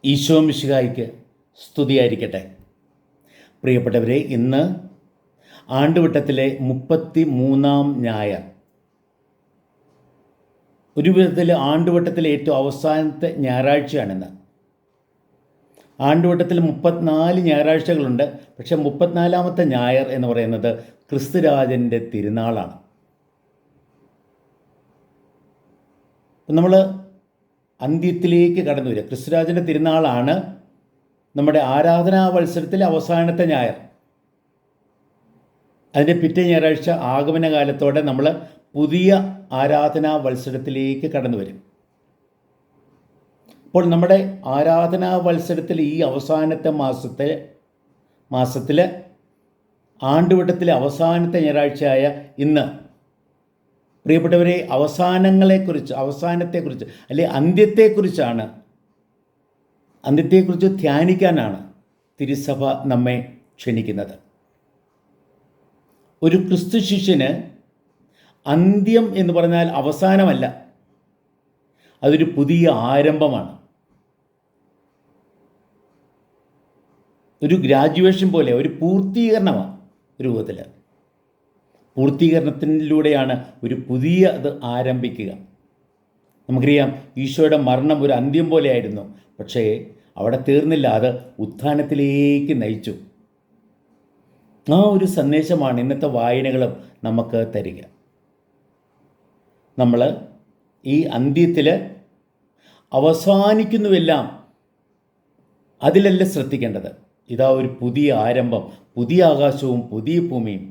ഈശോ മിശിഹായ്ക്ക് സ്തുതിയായിരിക്കട്ടെ. പ്രിയപ്പെട്ടവരെ, ഇന്ന് ആണ്ടുവട്ടത്തിലെ 33-ാം ഞായർ. ഒരു വിധത്തിൽ ആണ്ടുവട്ടത്തിലെ ഏറ്റവും അവസാനത്തെ ഞായറാഴ്ചയാണിന്ന്. ആണ്ടുവട്ടത്തിൽ 34 ഞായറാഴ്ചകളുണ്ട്. പക്ഷേ 34-ാമത്തെ ഞായർ എന്ന് പറയുന്നത് ക്രിസ്തുരാജൻ്റെ തിരുനാളാണ്. നമ്മൾ അന്ത്യത്തിലേക്ക് കടന്നു വരിക. ക്രിസ്തുരാജൻ്റെ തിരുനാളാണ് നമ്മുടെ ആരാധനാ വത്സരത്തിലെ അവസാനത്തെ ഞായർ. അതിൻ്റെ പിറ്റേ ഞായറാഴ്ച ആഗമന കാലത്തോടെ നമ്മൾ പുതിയ ആരാധനാ വത്സരത്തിലേക്ക് കടന്നു വരും. അപ്പോൾ നമ്മുടെ ആരാധനാ വത്സരത്തിൽ ഈ അവസാനത്തെ മാസത്തിൽ ആണ്ടുവട്ടത്തിലെ അവസാനത്തെ ഞായറാഴ്ചയായ ഇന്ന്, പ്രിയപ്പെട്ടവരെ, അവസാനത്തെക്കുറിച്ച് അല്ലെ അന്ത്യത്തെക്കുറിച്ച് ധ്യാനിക്കാനാണ് തിരുസഭ നമ്മെ ക്ഷണിക്കുന്നത്. ഒരു ക്രിസ്തു ശിഷ്യന് അന്ത്യം എന്ന് പറഞ്ഞാൽ അവസാനമല്ല, അതൊരു പുതിയ ആരംഭമാണ്. ഒരു ഗ്രാജുവേഷൻ പോലെ, ഒരു പൂർത്തീകരണമാണ്. രൂപത്തിൽ പൂർത്തീകരണത്തിലൂടെയാണ് ഒരു പുതിയത് ആരംഭിക്കുക. നമുക്കറിയാം, ഈശോയുടെ മരണം ഒരു അന്ത്യം പോലെയായിരുന്നു. പക്ഷേ അവിടെ തീർന്നില്ല, അത് ഉത്ഥാനത്തിലേക്ക് നയിച്ചു. ആ ഒരു സന്ദേശമാണ് ഇന്നത്തെ വായനകളും നമുക്ക് തരിക. നമ്മൾ ഈ അന്ത്യത്തിൽ അവസാനിക്കുന്നുവെല്ലാം, അതിലല്ല ശ്രദ്ധിക്കേണ്ടത്. ഇതാ ഒരു പുതിയ ആരംഭം, പുതിയ ആകാശവും പുതിയ ഭൂമിയും.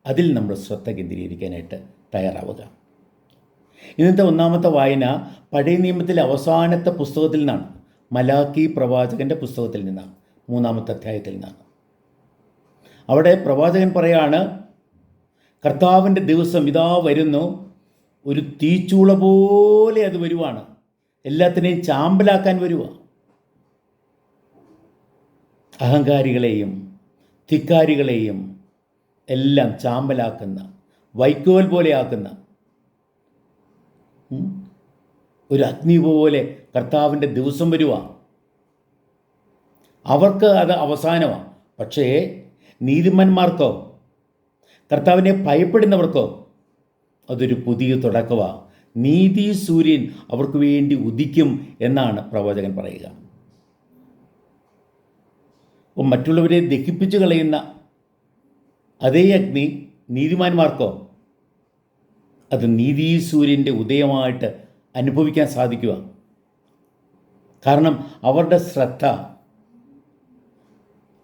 അതിൽ നമ്മൾ ശ്രദ്ധ കേന്ദ്രീകരിക്കാനായിട്ട് തയ്യാറാവുക. ഇന്നത്തെ ഒന്നാമത്തെ വായന പഴയ നിയമത്തിലെ അവസാനത്തെ പുസ്തകത്തിൽ നിന്നാണ്. മലാക്കി പ്രവാചകൻ്റെ പുസ്തകത്തിൽ നിന്നാണ്, 3-ാമത്തെ അധ്യായത്തിൽ നിന്നാണ്. അവിടെ പ്രവാചകൻ പറയാണ്, കർത്താവിൻ്റെ ദിവസം ഇതാ വരുന്നു, ഒരു തീച്ചൂള പോലെ അത് വരുവാണ്, എല്ലാത്തിനെയും ചാമ്പലാക്കാൻ വരുക. അഹങ്കാരികളെയും ധിക്കാരികളെയും എല്ലാം ചാമ്പലാക്കുന്ന, വൈക്കോൽ പോലെ ആക്കുന്ന ഒരു അഗ്നി പോലെ കർത്താവിൻ്റെ ദിവസം വരുക. അവർക്ക് അത് അവസാനമാണ്. പക്ഷേ നീതിമാന്മാർക്കോ കർത്താവിനെ ഭയപ്പെടുന്നവർക്കോ അതൊരു പുതിയ തുടക്കമാണ്. നീതി സൂര്യൻ അവർക്ക് വേണ്ടി ഉദിക്കും എന്നാണ് പ്രവാചകൻ പറയുക. മറ്റുള്ളവരെ ദഹിപ്പിച്ചു കളയുന്ന അതേ അഗ്നി നീതിമാന്മാർക്കോ അത് നീതി സൂര്യൻ്റെ ഉദയമായിട്ട് അനുഭവിക്കാൻ സാധിക്കുക. കാരണം അവരുടെ ശ്രദ്ധ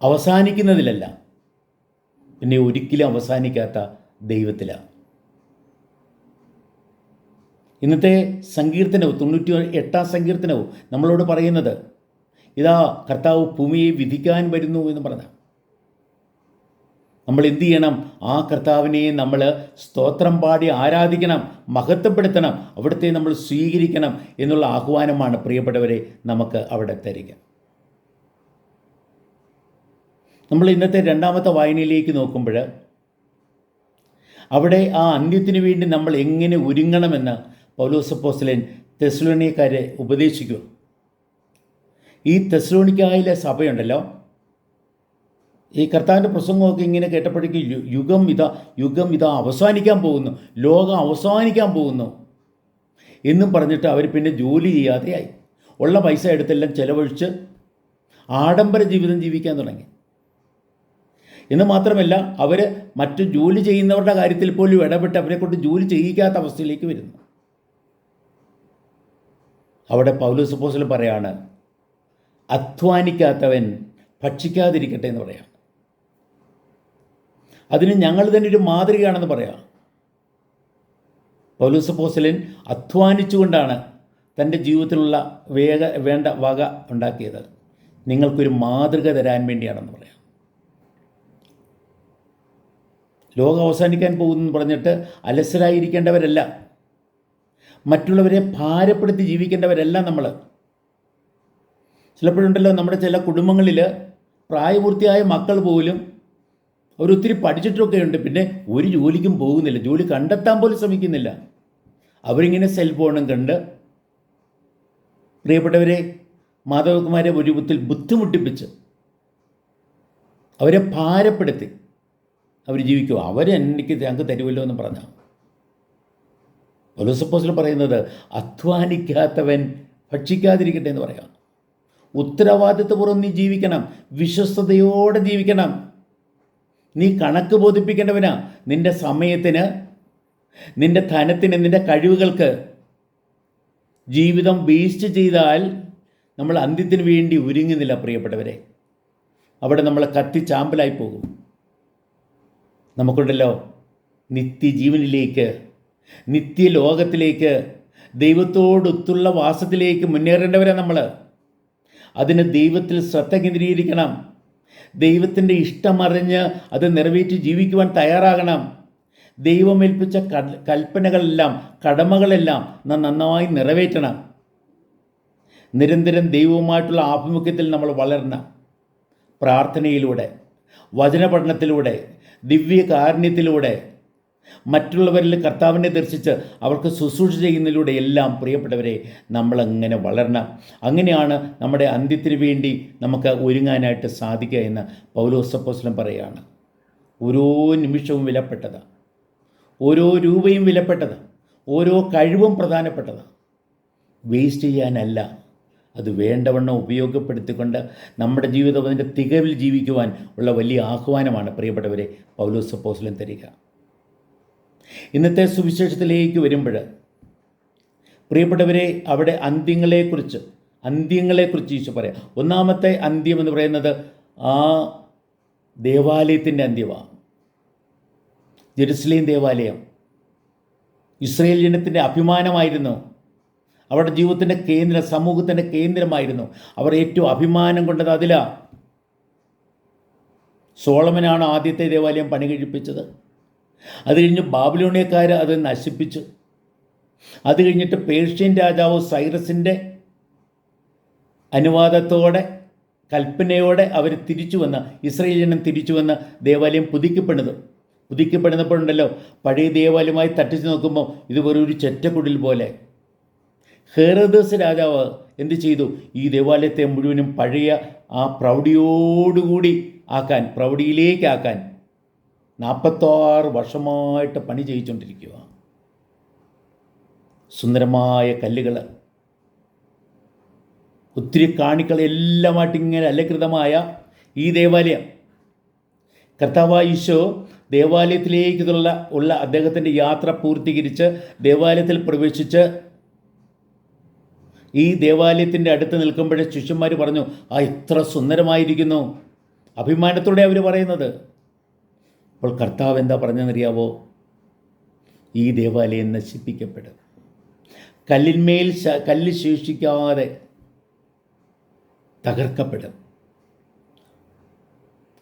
അവസാനിക്കുന്നതിലല്ല, പിന്നെ ഒരിക്കലും അവസാനിക്കാത്ത ദൈവത്തിലാണ്. ഇന്നത്തെ സങ്കീർത്തനവും 98-ാം സങ്കീർത്തനവും നമ്മളോട് പറയുന്നത്, ഇതാ കർത്താവ് ഭൂമിയെ വിധിക്കാൻ വരുന്നു എന്ന് പറഞ്ഞ നമ്മൾ എന്തു ചെയ്യണം? ആ കർത്താവിനെ നമ്മൾ സ്തോത്രം പാടി ആരാധിക്കണം, മഹത്വപ്പെടുത്തണം, അവിടുത്തെ നമ്മൾ സ്വീകരിക്കണം എന്നുള്ള ആഹ്വാനമാണ് പ്രിയപ്പെട്ടവരെ നമുക്ക് അവിടെ തരിക. നമ്മൾ ഇന്നത്തെ 2-ാമത്തെ വായനയിലേക്ക് നോക്കുമ്പോൾ അവിടെ ആ അന്ത്യത്തിന് വേണ്ടി നമ്മൾ എങ്ങനെ ഒരുങ്ങണമെന്ന് പൗലോസ് അപ്പോസ്തലൻ തെസ്സലോനിക്കരെ ഉപദേശിക്കുക. ഈ തെസ്സലോനിക്കായിലെ സഭയുണ്ടല്ലോ, ഈ കർത്താവിൻ്റെ പ്രസംഗമൊക്കെ ഇങ്ങനെ കേട്ടപ്പോഴേക്കും യുഗം ഇതാ അവസാനിക്കാൻ പോകുന്നു, ലോകം അവസാനിക്കാൻ പോകുന്നു എന്നും പറഞ്ഞിട്ട് അവർ പിന്നെ ജോലി ചെയ്യാതെയായി. ഉള്ള പൈസ എടുത്തെല്ലാം ചിലവഴിച്ച് ആഡംബര ജീവിതം ജീവിക്കാൻ തുടങ്ങി. എന്ന് മാത്രമല്ല, അവർ മറ്റു ജോലി ചെയ്യുന്നവരുടെ കാര്യത്തിൽ പോലും ഇടപെട്ട് അവരെ കൊണ്ട് ജോലി ചെയ്യിക്കാത്ത അവസ്ഥയിലേക്ക് വരുന്നു. അവിടെ പൗലോസ് അപ്പോസ്തലൻ പറയാണ്, അധ്വാനിക്കാത്തവൻ ഭക്ഷിക്കാതിരിക്കട്ടെ എന്ന് പറയാം. അതിന് ഞങ്ങൾ തന്നെ ഒരു മാതൃകയാണെന്ന് പറയാം. പൗലോസ് അപ്പോസ്തലൻ അധ്വാനിച്ചുകൊണ്ടാണ് തൻ്റെ ജീവിതത്തിലുള്ള വേണ്ട വക ഉണ്ടാക്കിയത്. നിങ്ങൾക്കൊരു മാതൃക തരാൻ വേണ്ടിയാണെന്ന് പറയാം. ലോകം അവസാനിക്കാൻ പോകുന്നു പറഞ്ഞിട്ട് അലസരായിരിക്കേണ്ടവരല്ല, മറ്റുള്ളവരെ ഭാരപ്പെടുത്തി ജീവിക്കേണ്ടവരല്ല നമ്മൾ. ചിലപ്പോഴുണ്ടല്ലോ, നമ്മുടെ ചില കുടുംബങ്ങളിൽ പ്രായപൂർത്തിയായ മക്കൾ പോലും അവരൊത്തിരി പഠിച്ചിട്ടൊക്കെ ഉണ്ട്, പിന്നെ ഒരു ജോലിക്കും പോകുന്നില്ല, ജോലി കണ്ടെത്താൻ പോലും ശ്രമിക്കുന്നില്ല. അവരിങ്ങനെ സെൽഫോണും കണ്ട്, പ്രിയപ്പെട്ടവരെ, മാതാപിതാക്കന്മാരെ ഒരു വിധത്തിൽ ബുദ്ധിമുട്ടിപ്പിച്ച് അവരെ ഭാരപ്പെടുത്തി അവർ ജീവിക്കുക. ഞങ്ങൾക്ക് തരുമല്ലോ എന്ന് പറഞ്ഞാൽ പൗലോസ് അപ്പോസ്തലൻ പറയുന്നത് അധ്വാനിക്കാത്തവൻ ഭക്ഷിക്കാതിരിക്കട്ടെ എന്ന് പറയാം. ഉത്തരവാദിത്വപൂർവ്വം നീ ജീവിക്കണം, വിശ്വസ്തയോടെ ജീവിക്കണം. നീ കണക്ക് ബോധിപ്പിക്കേണ്ടവനാ. നിൻ്റെ സമയത്തിന്, നിൻ്റെ ധനത്തിന്, നിൻ്റെ കഴിവുകൾക്ക് ജീവിതം വേസ്റ്റ് ചെയ്താൽ നമ്മൾ അന്ത്യത്തിന് വേണ്ടി ഒരുങ്ങുന്നില്ല പ്രിയപ്പെട്ടവരെ. അവിടെ നമ്മൾ കത്തിച്ചാമ്പലായി പോകും. നമുക്കുണ്ടല്ലോ നിത്യജീവനിലേക്ക്, നിത്യലോകത്തിലേക്ക്, ദൈവത്തോടൊത്തുള്ള വാസത്തിലേക്ക് മുന്നേറേണ്ടവരാണ് നമ്മൾ. അതിന് ദൈവത്തിൽ ശ്രദ്ധ കേന്ദ്രീകരിക്കണം. ദൈവത്തിൻ്റെ ഇഷ്ടമറിഞ്ഞ് അത് നിറവേറ്റി ജീവിക്കുവാൻ തയ്യാറാകണം. ദൈവമേൽപ്പിച്ച കൽപ്പനകളെല്ലാം, കടമകളെല്ലാം നാം നന്നായി നിറവേറ്റണം. നിരന്തരം ദൈവവുമായിട്ടുള്ള ആഭിമുഖ്യത്തിൽ നമ്മൾ വളരണം. പ്രാർത്ഥനയിലൂടെ, വചനപഠനത്തിലൂടെ, ദിവ്യകാരുണ്യത്തിലൂടെ, മറ്റുള്ളവരിൽ കർത്താവിനെ ദർശിച്ച് അവർക്ക് ശുശ്രൂഷ ചെയ്യുന്നതിലൂടെ എല്ലാം പ്രിയപ്പെട്ടവരെ നമ്മളങ്ങനെ വളരണം. അങ്ങനെയാണ് നമ്മുടെ അന്ത്യത്തിന് വേണ്ടി നമുക്ക് ഒരുങ്ങാനായിട്ട് സാധിക്കുക എന്ന് പൗലോസ് അപ്പോസ്തലൻ പറയുകയാണ്. ഓരോ നിമിഷവും വിലപ്പെട്ടതാണ്, ഓരോ രൂപയും വിലപ്പെട്ടതാണ്, ഓരോ കഴിവും പ്രധാനപ്പെട്ടതാണ്. വേസ്റ്റ് ചെയ്യാനല്ല, അത് വേണ്ടവണ്ണം ഉപയോഗപ്പെടുത്തിക്കൊണ്ട് നമ്മുടെ ജീവിതം അതിൻ്റെ തികവിൽ ജീവിക്കുവാൻ ഉള്ള വലിയ ആഹ്വാനമാണ് പ്രിയപ്പെട്ടവരെ പൗലോസ് അപ്പോസ്തലൻ തരിക. ഇന്നത്തെ സുവിശേഷത്തിലേക്ക് വരുമ്പോൾ പ്രിയപ്പെട്ടവരെ അവിടെ അന്ത്യങ്ങളെക്കുറിച്ച് ഈശോ പറയാം. ഒന്നാമത്തെ അന്ത്യം എന്ന് പറയുന്നത് ആ ദേവാലയത്തിൻ്റെ അന്ത്യമാണ്. ജെറുസലേം ദേവാലയം ഇസ്രായേൽ ജനത്തിൻ്റെ അഭിമാനമായിരുന്നു. അവരുടെ ജീവിതത്തിൻ്റെ കേന്ദ്രം, സമൂഹത്തിൻ്റെ കേന്ദ്രമായിരുന്നു. അവർ ഏറ്റവും അഭിമാനം കൊണ്ടത് അതിലാണ്. സോളമനാണ് ആദ്യത്തെ ദേവാലയം പണി കഴിപ്പിച്ചത്. അത് കഴിഞ്ഞ് ബാബിലോണിയക്കാർ അത് നശിപ്പിച്ചു. അത് കഴിഞ്ഞിട്ട് പേർഷ്യൻ രാജാവ് സൈറസിൻ്റെ അനുവാദത്തോടെ, കൽപ്പനയോടെ അവർ തിരിച്ചു വന്ന്, ഇസ്രായേൽ ജനം തിരിച്ചു വന്ന് ദേവാലയം പുതുക്കപ്പെടുന്നപ്പോഴുണ്ടല്ലോ പഴയ ദേവാലയമായി തട്ടിച്ച് നോക്കുമ്പോൾ ഇത് വെറൊരു ചെറ്റക്കുടിൽ പോലെ. ഹെറോദസ് രാജാവ് എന്ത് ചെയ്തു? ഈ ദേവാലയത്തെ മുഴുവനും പഴയ ആ പ്രൗഢിയിലേക്കാക്കാൻ 46 വർഷമായിട്ട് പണി ചെയ്യിച്ചുകൊണ്ടിരിക്കുക. സുന്ദരമായ കല്ലുകൾ, ഒത്തിരി കാണിക്കൾ എല്ലാമായിട്ട് ഇങ്ങനെ അലങ്കൃതമായ ഈ ദേവാലയം, കർത്താവായ ഈശോ ദേവാലയത്തിലേക്കുള്ള അദ്ദേഹത്തിൻ്റെ യാത്ര പൂർത്തീകരിച്ച് ദേവാലയത്തിൽ പ്രവേശിച്ച് ഈ ദേവാലയത്തിൻ്റെ അടുത്ത് നിൽക്കുമ്പോഴേ ശിഷ്യന്മാർ പറഞ്ഞു, ഇത്ര സുന്ദരമായിരിക്കുന്നു. അഭിമാനത്തോടെ അവർ പറയുന്നത്. അപ്പോൾ കർത്താവ് എന്താ പറഞ്ഞതെന്നറിയാവോ? ഈ ദേവാലയം നശിപ്പിക്കപ്പെടും, കല്ലിന്മേൽ കല്ല് ശേഷിക്കാതെ തകർക്കപ്പെടും.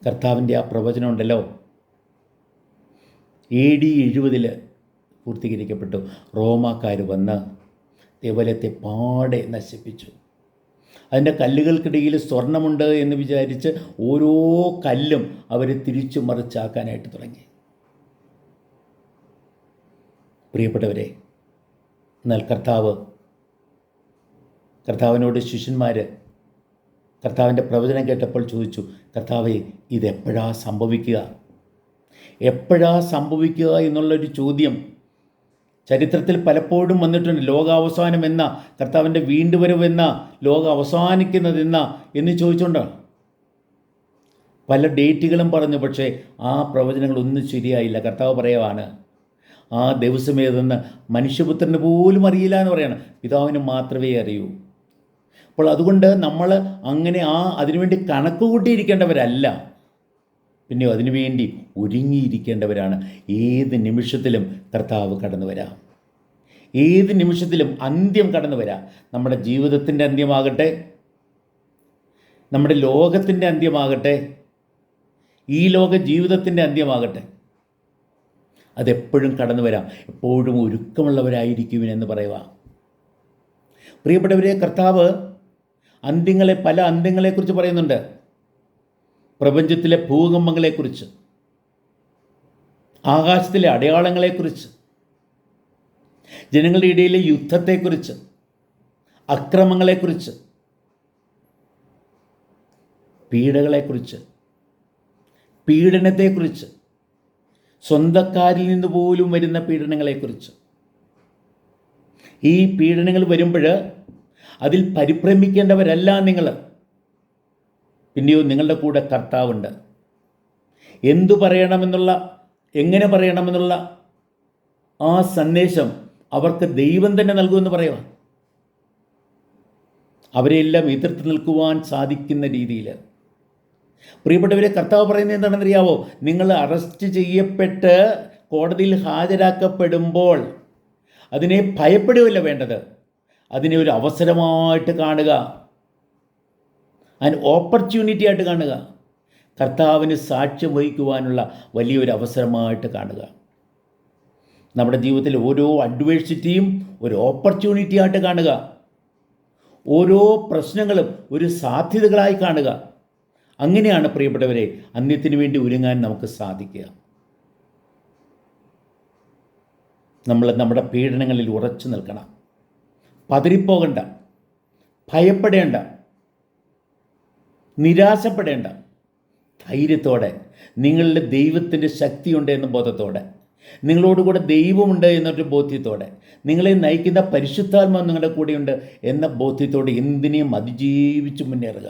കർത്താവിൻ്റെ ആ പ്രവചനം ഉണ്ടല്ലോ AD 70 പൂർത്തീകരിക്കപ്പെട്ടു. റോമാക്കാർ വന്ന് ദേവാലയത്തെ പാടെ നശിപ്പിച്ചു. അതിൻ്റെ കല്ലുകൾക്കിടയിൽ സ്വർണ്ണമുണ്ട് എന്ന് വിചാരിച്ച് ഓരോ കല്ലും അവർ തിരിച്ചു മറിച്ചാക്കാനായിട്ട് തുടങ്ങി. പ്രിയപ്പെട്ടവരെ, എന്നാൽ കർത്താവിനോട് ശിഷ്യന്മാർ കർത്താവിൻ്റെ പ്രവചനം കേട്ടപ്പോൾ ചോദിച്ചു, കർത്താവേ, ഇതെപ്പോഴാണ് സംഭവിക്കുക എന്നുള്ളൊരു ചോദ്യം ചരിത്രത്തിൽ പലപ്പോഴും വന്നിട്ടുണ്ട്. ലോകാവസാനം എന്ന, കർത്താവിൻ്റെ വീണ്ടുവരവെന്ന, ലോകം അവസാനിക്കുന്നതെന്ന എന്ന് ചോദിച്ചുകൊണ്ടാണ് പല ഡേറ്റുകളും പറഞ്ഞു. പക്ഷേ ആ പ്രവചനങ്ങളൊന്നും ശരിയായില്ല. കർത്താവ് പറയുവാണ്, ആ ദിവസമേതെന്ന് മനുഷ്യപുത്രന് പോലും അറിയില്ല എന്ന് പറയണം, പിതാവിന് മാത്രമേ അറിയൂ. അപ്പോൾ അതുകൊണ്ട് നമ്മൾ അങ്ങനെ അതിനുവേണ്ടി കണക്ക് കൂട്ടിയിരിക്കേണ്ടവരല്ല, പിന്നെയോ അതിനുവേണ്ടി ഒരുങ്ങിയിരിക്കേണ്ടവരാണ്. ഏത് നിമിഷത്തിലും കർത്താവ് കടന്നു വരാം, ഏത് നിമിഷത്തിലും അന്ത്യം കടന്നു വരാം. നമ്മുടെ ജീവിതത്തിൻ്റെ അന്ത്യമാകട്ടെ, നമ്മുടെ ലോകത്തിൻ്റെ അന്ത്യമാകട്ടെ, ഈ ലോക ജീവിതത്തിൻ്റെ അന്ത്യമാകട്ടെ, അതെപ്പോഴും കടന്നു വരാം. എപ്പോഴും ഒരുക്കമുള്ളവരായിരിക്കുമെന്ന് പറയുക. പ്രിയപ്പെട്ടവരെ, കർത്താവ് പല അന്ത്യങ്ങളെക്കുറിച്ച് പറയുന്നുണ്ട്. പ്രപഞ്ചത്തിലെ ഭൂകമ്പങ്ങളെക്കുറിച്ച്, ആകാശത്തിലെ അടയാളങ്ങളെക്കുറിച്ച്, ജനങ്ങളുടെ ഇടയിലെ യുദ്ധത്തെക്കുറിച്ച്, അക്രമങ്ങളെക്കുറിച്ച്, പീഡകളെക്കുറിച്ച്, പീഡനത്തെക്കുറിച്ച്, സ്വന്തക്കാരിൽ നിന്ന് പോലും വരുന്ന പീഡനങ്ങളെക്കുറിച്ച്. ഈ പീഡനങ്ങൾ വരുമ്പോൾ അതിൽ പരിഭ്രമിക്കേണ്ടവരല്ല നിങ്ങൾ. പിന്നെയോ നിങ്ങളുടെ കൂടെ കർത്താവുണ്ട്. എന്തു പറയണമെന്നുള്ള, എങ്ങനെ പറയണമെന്നുള്ള ആ സന്ദേശം അവർക്ക് ദൈവം തന്നെ നൽകുമെന്ന് പറയുക. അവരെല്ലാം എതിർത്ത് നിൽക്കുവാൻ സാധിക്കുന്ന രീതിയിൽ. പ്രിയപ്പെട്ടവരെ, കർത്താവ് പറയുന്നത് എന്താണെന്നറിയാവോ? നിങ്ങൾ അറസ്റ്റ് ചെയ്യപ്പെട്ട് കോടതിയിൽ ഹാജരാക്കപ്പെടുമ്പോൾ അതിനെ ഭയപ്പെടുകയല്ല വേണ്ടത്, അതിനെ ഒരു അവസരമായിട്ട് കാണുക, അതിന് ഓപ്പർച്യൂണിറ്റി ആയിട്ട് കാണുക, കർത്താവിന് സാക്ഷ്യം വഹിക്കുവാനുള്ള വലിയൊരു അവസരമായിട്ട് കാണുക. നമ്മുടെ ജീവിതത്തിൽ ഓരോ അഡ്വേഴ്സിറ്റിയും ഒരു ഓപ്പർച്യൂണിറ്റി ആയിട്ട് കാണുക, ഓരോ പ്രശ്നങ്ങളും ഒരു സാധ്യതകളായി കാണുക. അങ്ങനെയാണ് പ്രിയപ്പെട്ടവരെ അന്ത്യത്തിന് വേണ്ടി ഒരുങ്ങാൻ നമുക്ക് സാധിക്കുക. നമ്മൾ നമ്മുടെ പീഡനങ്ങളിൽ ഉറച്ചു നിൽക്കണം. പതറിപ്പോകണ്ട, ഭയപ്പെടേണ്ട, നിരാശപ്പെടേണ്ട. ധൈര്യത്തോടെ, നിങ്ങളുടെ ദൈവത്തിൻ്റെ ശക്തിയുണ്ട് എന്ന ബോധത്തോടെ, നിങ്ങളോടുകൂടെ ദൈവമുണ്ട് എന്നൊരു ബോധ്യത്തോടെ, നിങ്ങളെ നയിക്കുന്ന പരിശുദ്ധാത്മാവ് നിങ്ങളുടെ കൂടെയുണ്ട് എന്ന ബോധ്യത്തോടെ എന്തിനേയും അതിജീവിച്ച് മുന്നേറുക.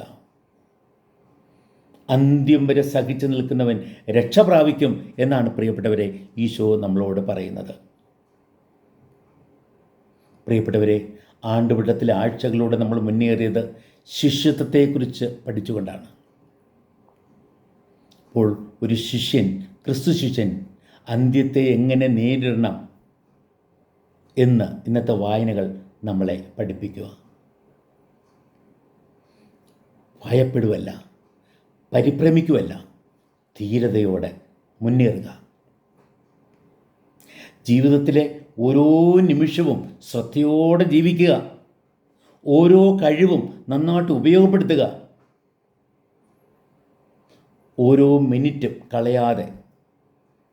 അന്ത്യം വരെ സഹിച്ചു നിൽക്കുന്നവൻ രക്ഷ പ്രാപിക്കും എന്നാണ് പ്രിയപ്പെട്ടവരെ ഈശോ നമ്മളോട് പറയുന്നത്. പ്രിയപ്പെട്ടവരെ, ആണ്ടുവിടത്തിലെ ആഴ്ചകളിലൂടെ നമ്മൾ മുന്നേറിയത് ശിഷ്യത്വത്തെക്കുറിച്ച് പഠിച്ചുകൊണ്ടാണ്. അപ്പോൾ ഒരു ശിഷ്യൻ, ക്രിസ്തു ശിഷ്യൻ അന്ത്യത്തെ എങ്ങനെ നേരിടണം എന്ന് ഇന്നത്തെ വായനകൾ നമ്മളെ പഠിപ്പിക്കുക. ഭയപ്പെടുവല്ല, പരിഭ്രമിക്കുവല്ല, ധീരതയോടെ മുന്നേറുക. ജീവിതത്തിലെ ഓരോ നിമിഷവും ശ്രദ്ധയോടെ ജീവിക്കുക. ഓരോ കഴിവും നന്നായിട്ട് ഉപയോഗപ്പെടുത്തുക. ഓരോ മിനിറ്റും കളയാതെ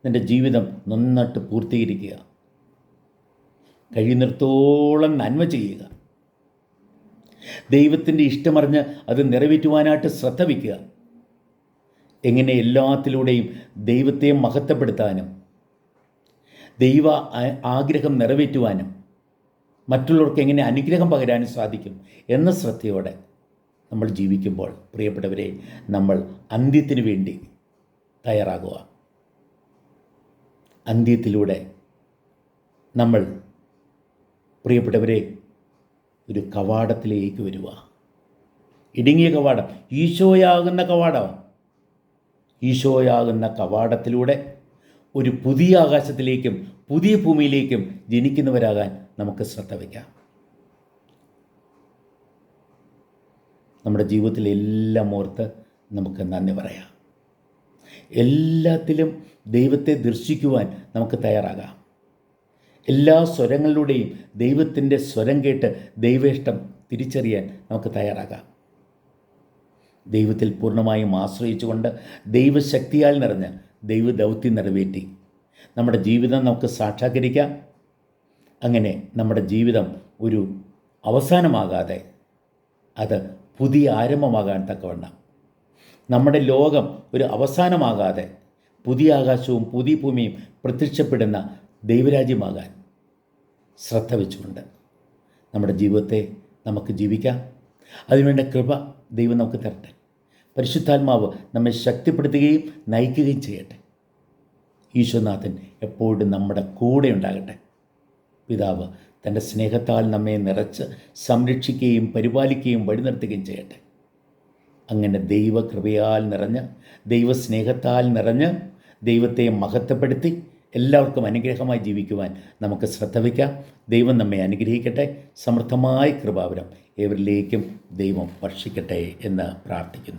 നിൻ്റെ ജീവിതം നന്നായിട്ട് പൂർത്തീകരിക്കുക. കഴിയുന്നിടത്തോളം നന്മ ചെയ്യുക. ദൈവത്തിൻ്റെ ഇഷ്ടമറിഞ്ഞ് അത് നിറവേറ്റുവാനായിട്ട് ശ്രദ്ധ വയ്ക്കുക. എങ്ങനെ എല്ലാത്തിലൂടെയും ദൈവത്തെ മഹത്വപ്പെടുത്താനും ദൈവ ആഗ്രഹം നിറവേറ്റുവാനും മറ്റുള്ളവർക്ക് എങ്ങനെ അനുഗ്രഹം പകരാനും സാധിക്കും എന്ന ശ്രദ്ധയോടെ നമ്മൾ ജീവിക്കുമ്പോൾ പ്രിയപ്പെട്ടവരെ, നമ്മൾ അന്ത്യത്തിന് വേണ്ടി തയ്യാറാകുക. അന്ത്യത്തിലൂടെ നമ്മൾ പ്രിയപ്പെട്ടവരെ ഒരു കവാടത്തിലേക്ക് വരിക. ഇടുങ്ങിയ കവാടം, ഈശോയാകുന്ന കവാടം. ഈശോയാകുന്ന കവാടത്തിലൂടെ ഒരു പുതിയ ആകാശത്തിലേക്കും പുതിയ ഭൂമിയിലേക്കും ജനിക്കുന്നവരാകാൻ നമുക്ക് ശ്രദ്ധ വയ്ക്കാം. നമ്മുടെ ജീവിതത്തിൽ എല്ലാം ഓർത്ത് നമുക്ക് നന്ദി പറയാം. എല്ലാത്തിലും ദൈവത്തെ ദർശിക്കുവാൻ നമുക്ക് തയ്യാറാകാം. എല്ലാ സ്വരങ്ങളിലൂടെയും ദൈവത്തിൻ്റെ സ്വരം കേട്ട് ദൈവേഷ്ടം തിരിച്ചറിയാൻ നമുക്ക് തയ്യാറാകാം. ദൈവത്തിൽ പൂർണ്ണമായും ആശ്രയിച്ചുകൊണ്ട് ദൈവശക്തിയാൽ നിറഞ്ഞ് ദൈവദൗത്യം നിറവേറ്റി നമ്മുടെ ജീവിതം നമുക്ക് സാക്ഷാത്കരിക്കാം. അങ്ങനെ നമ്മുടെ ജീവിതം ഒരു അവസാനമാകാതെ അത് പുതിയ ആരംഭമാകാൻ തക്കവണ്ണം, നമ്മുടെ ലോകം ഒരു അവസാനമാകാതെ പുതിയ ആകാശവും പുതിയ ഭൂമിയും പ്രത്യക്ഷപ്പെടുന്ന ദൈവരാജ്യമാകാൻ ശ്രദ്ധ വെച്ചുകൊണ്ട് നമ്മുടെ ജീവിതത്തെ നമുക്ക് ജീവിക്കാം. അതിനുവേണ്ട കൃപ ദൈവം നമുക്ക് തരട്ടെ. പരിശുദ്ധാത്മാവ് നമ്മെ ശക്തിപ്പെടുത്തുകയും നയിക്കുകയും ചെയ്യട്ടെ. ഈശോനാഥൻ എപ്പോഴും നമ്മുടെ കൂടെ ഉണ്ടാകട്ടെ. പിതാവ് തൻ്റെ സ്നേഹത്താൽ നമ്മെ നിറച്ച് സംരക്ഷിക്കുകയും പരിപാലിക്കുകയും വഴി നിർത്തുകയും ചെയ്യട്ടെ. അങ്ങനെ ദൈവകൃപയാൽ നിറഞ്ഞ്, ദൈവസ്നേഹത്താൽ നിറഞ്ഞ്, ദൈവത്തെ മഹത്വപ്പെടുത്തി എല്ലാവർക്കും അനുഗ്രഹമായി ജീവിക്കുവാൻ നമുക്ക് ശ്രദ്ധ വയ്ക്കാം. ദൈവം നമ്മെ അനുഗ്രഹിക്കട്ടെ. സമൃദ്ധമായ കൃപാവരം ഏവരിലേക്കും ദൈവം വർഷിക്കട്ടെ എന്ന് പ്രാർത്ഥിക്കുന്നു.